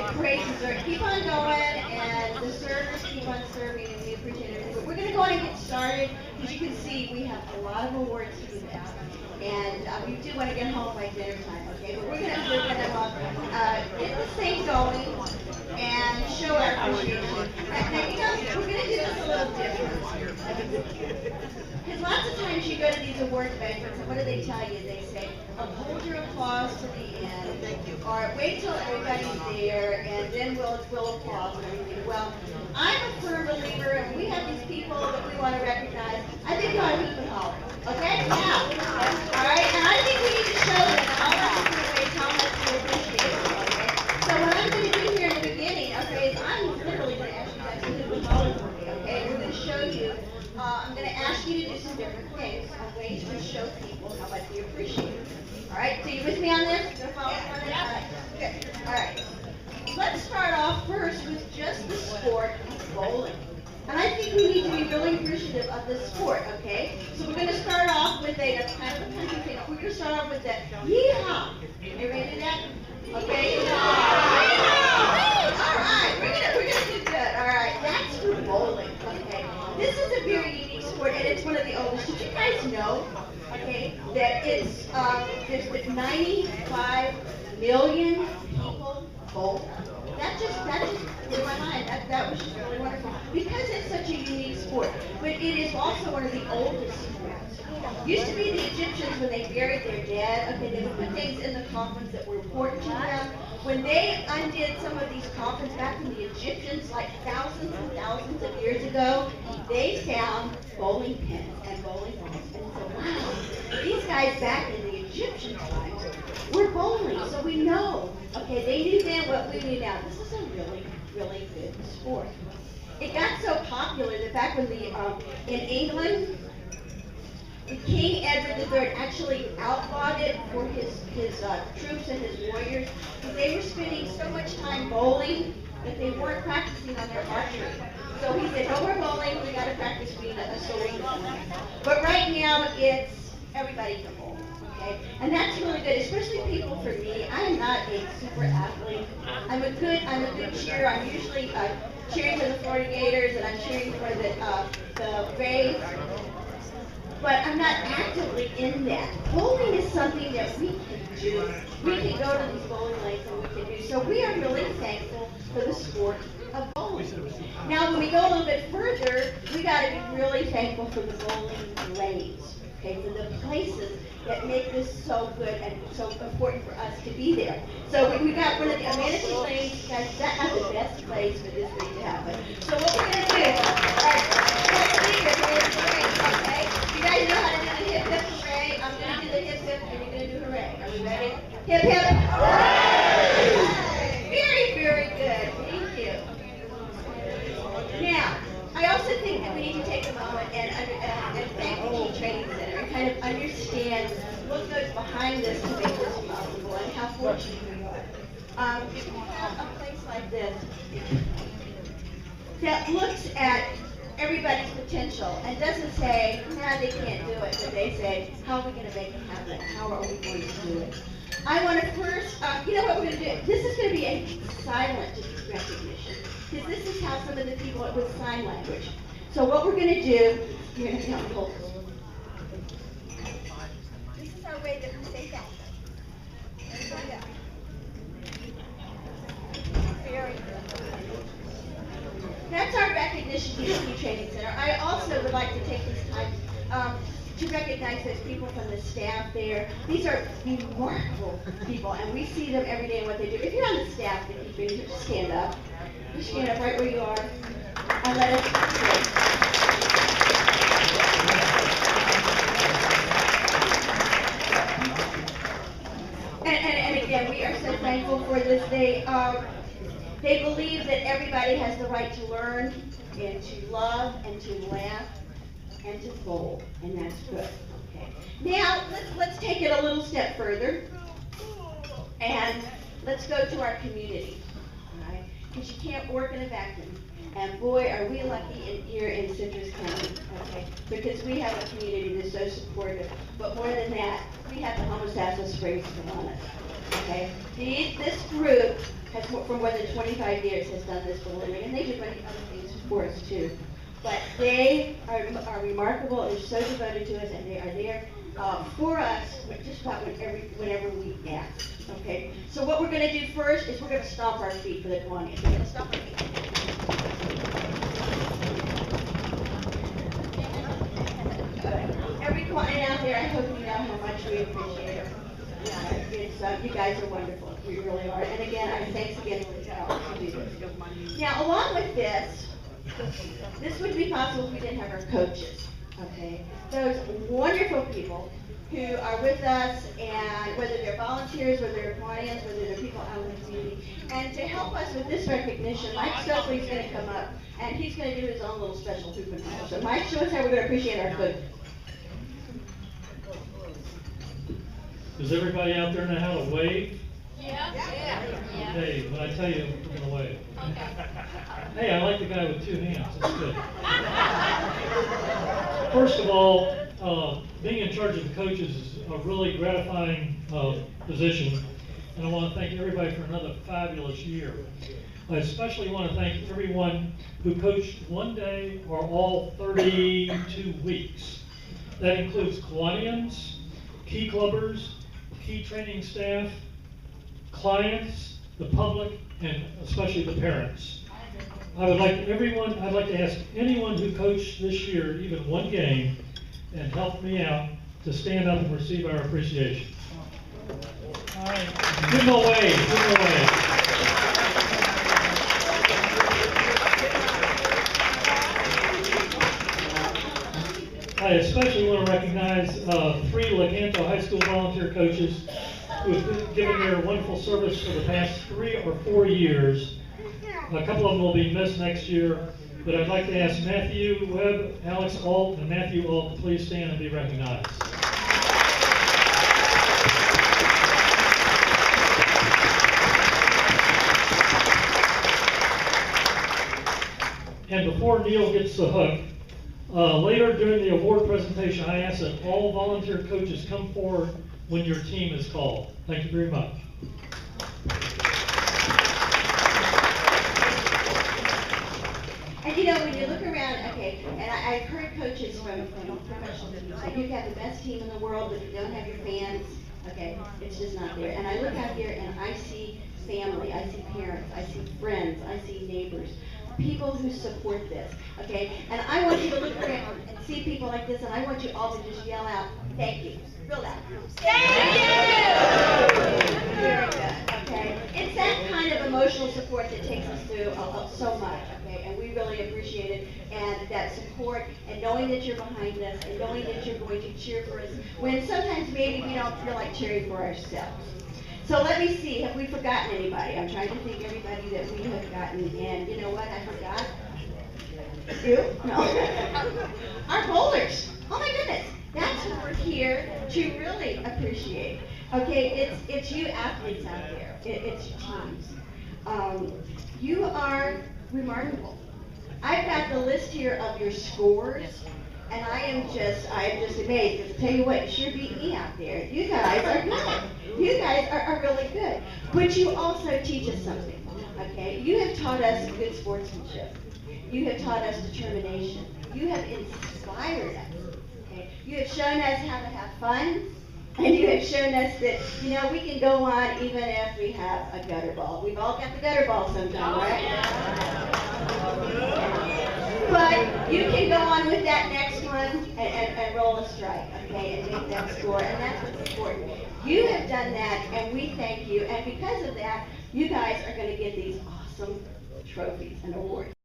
a great dessert. Keep on going, and the servers keep on serving, and we appreciate it. But we're going to go on and get started. As you can see, we have a lot of awards to give out, and we do want to get home by dinner time, okay? But we're gonna get this thing going and show our appreciation. Now, you know, we're going to do this a little different. Because lots of times you go to these award banquets, and what do they tell you? They say, hold your applause to the end, or wait till everybody's there, and then we'll applaud and everything. Well, I'm a firm believer, and we have these people that we want to recognize. I think we ought to hoop and holler. Okay? Now, all right? And I think we need to show them in all our different ways how much we appreciate it. Okay? So what I'm going to do here in the beginning, okay, is I'm literally going to ask you guys to hoop and holler for me. Okay? We're going to show you. I'm going to ask you to do some different things, ways to show people how much we appreciate it. All right, so you with me on this? You going to follow me on this? All right, good. All right. Let's start off first with just the sport of bowling. And I think we need to be really appreciative of this sport, okay? So we're going to start off with that's kind of a country thing. We're going to start off with the yeehaw. You ready to do that? Okay. All right, we're gonna do good. All right, that's for bowling. Okay. This is a very unique sport, and it's one of the oldest. Did you guys know, okay, that there's 95 million people bowl? That just blew my mind. That was just really wonderful. Because it's such a unique sport, but it is also one of the oldest sports. Used to be the Egyptians, when they buried their dead, okay, they would put things in the coffins that were important to them. When they undid some of these coffins back in the Egyptians, like thousands and thousands of years ago, they found bowling pins and bowling balls. And so, wow, these guys back in the Egyptian times were bowling. So we know, okay, they knew then what we knew now. This is a really, really good sport. It got so popular that back when in England, King Edward III actually outlawed it for his troops and his warriors, because they were spending so much time bowling that they weren't practicing on their archery. So he said, no more bowling, we got to practice being a soldier. But right now, it's everybody can bowl, okay? And that's really good, especially people for me. I am not a super athlete. I'm a good cheerer. I'm usually cheering for the Florida Gators, and I'm cheering for the Braves. But I'm not actively in that. Bowling is something that we can do. We can go to these bowling lanes and we can do. So we are really thankful for the sport of bowling. Now, when we go a little bit further, we got to be really thankful for the bowling lanes. Okay, for the places that make this so good and so important for us to be there. So we got one of the amenity lanes, guys. That is the best place for this thing to happen. So what we're going to do, okay? You guys know how to do the hip hip hooray? I'm going to do the hip hip and you're going to do hooray. Are we ready? Hip hip hooray! Very, very good. Thank you. Now, I also think that we need to take a moment and thank the Key Training Center and kind of understand what goes behind this to make this possible and how fortunate we are. If you have a place like this that looks at everybody's potential and doesn't say, nah, they can't do it, but they say, how are we going to make it happen? How are we going to do it? I want to first, you know what we're going to do? This is going to be a silent recognition, because this is how some of the people with sign language. So what we're going to do, you're going to help me hold this. This is our way that we say thank you. Very good. That's our recognition to the Key Training Center. I also would like to take this time to recognize those people from the staff there. These are remarkable people, and we see them every day in what they do. If you're on the staff, then you can just stand up. Just stand up right where you are, and let us and again, we are so thankful for this. They believe that everybody has the right to learn and to love and to laugh and to bowl, and that's good. Okay. Now let's take it a little step further, and let's go to our community. All right, because you can't work in a vacuum. And boy, are we lucky here in Citrus County, okay? Because we have a community that's so supportive. But more than that, we have the Homosassa Springs Kiwanis. Okay, this group has, for more than 25 years, has done this for a living, and they do many other things for us too. But they are remarkable, they're so devoted to us, and they are there for us just about whenever we ask. Okay, so what we're going to do first is we're going to stomp our feet for the Kiwanis. We're going to stomp our feet. Every Kiwanis out there, I hope you know how much we appreciate it. You guys are wonderful. We really are. And again, thanks again for the help to do this. Now, along with this wouldn't be possible if we didn't have our coaches. Okay, those wonderful people who are with us, and whether they're volunteers, whether they're clients, whether they're people out in the community. And to help us with this recognition, Mike Stokely's going to come up, and he's going to do his own little special hoop and roll. So Mike, show us how we're going to appreciate our coaches. Does everybody out there know how to wave? Yeah. Okay, when I tell you, we're going to wave. Hey, I like the guy with 2 hands. That's good. First of all, being in charge of the coaches is a really gratifying position, and I want to thank everybody for another fabulous year. I especially want to thank everyone who coached one day or all 32 weeks. That includes Kiwanians, key clubbers, key training staff, clients, the public, and especially the parents. I'd like to ask anyone who coached this year, even one game, and helped me out, to stand up and receive our appreciation. All right. Give them a wave, give them a wave. I especially want to recognize 3 Lecanto High School volunteer coaches who have been giving their wonderful service for the past 3 or 4 years. A couple of them will be missed next year, but I'd like to ask Matthew Webb, Alex Alt, and Matthew Alt to please stand and be recognized. And before Neil gets the hook, later during the award presentation, I ask that all volunteer coaches come forward when your team is called. Thank you very much. And you know, when you look around, okay, and I've heard coaches from professional teams say you have the best team in the world, but you don't have your fans. Okay, it's just not there. And I look out here and I see family, I see parents, I see friends, I see neighbors, people who support this. Okay, and I want you to look around and see people like this, and I want you all to just yell out, "Thank you," real loud. Thank you. Very good. Okay, it's that kind of emotional support that takes us through so much. Okay, and we really appreciate it, and that support, and knowing that you're behind us, and knowing that you're going to cheer for us when sometimes maybe we don't feel like cheering for ourselves. So let me see, have we forgotten anybody? I'm trying to think everybody that we have gotten, and you know what, I forgot? You? No. Our bowlers. Oh my goodness. That's what we're here to really appreciate. Okay, it's you athletes out there. It's teams. You are remarkable. I've got the list here of your scores, and I am just amazed. Because I tell you what, you sure beat me out there. You guys are good. You guys are really good. But you also teach us something. Okay, you have taught us good sportsmanship. You have taught us determination. You have inspired us. Okay, you have shown us how to have fun. And you have shown us that, you know, we can go on even if we have a gutter ball. We've all got the gutter ball sometime, right? But you can go on with that next one and roll a strike, okay, and make that score. And that's what's important. You have done that, and we thank you. And because of that, you guys are going to get these awesome trophies and awards.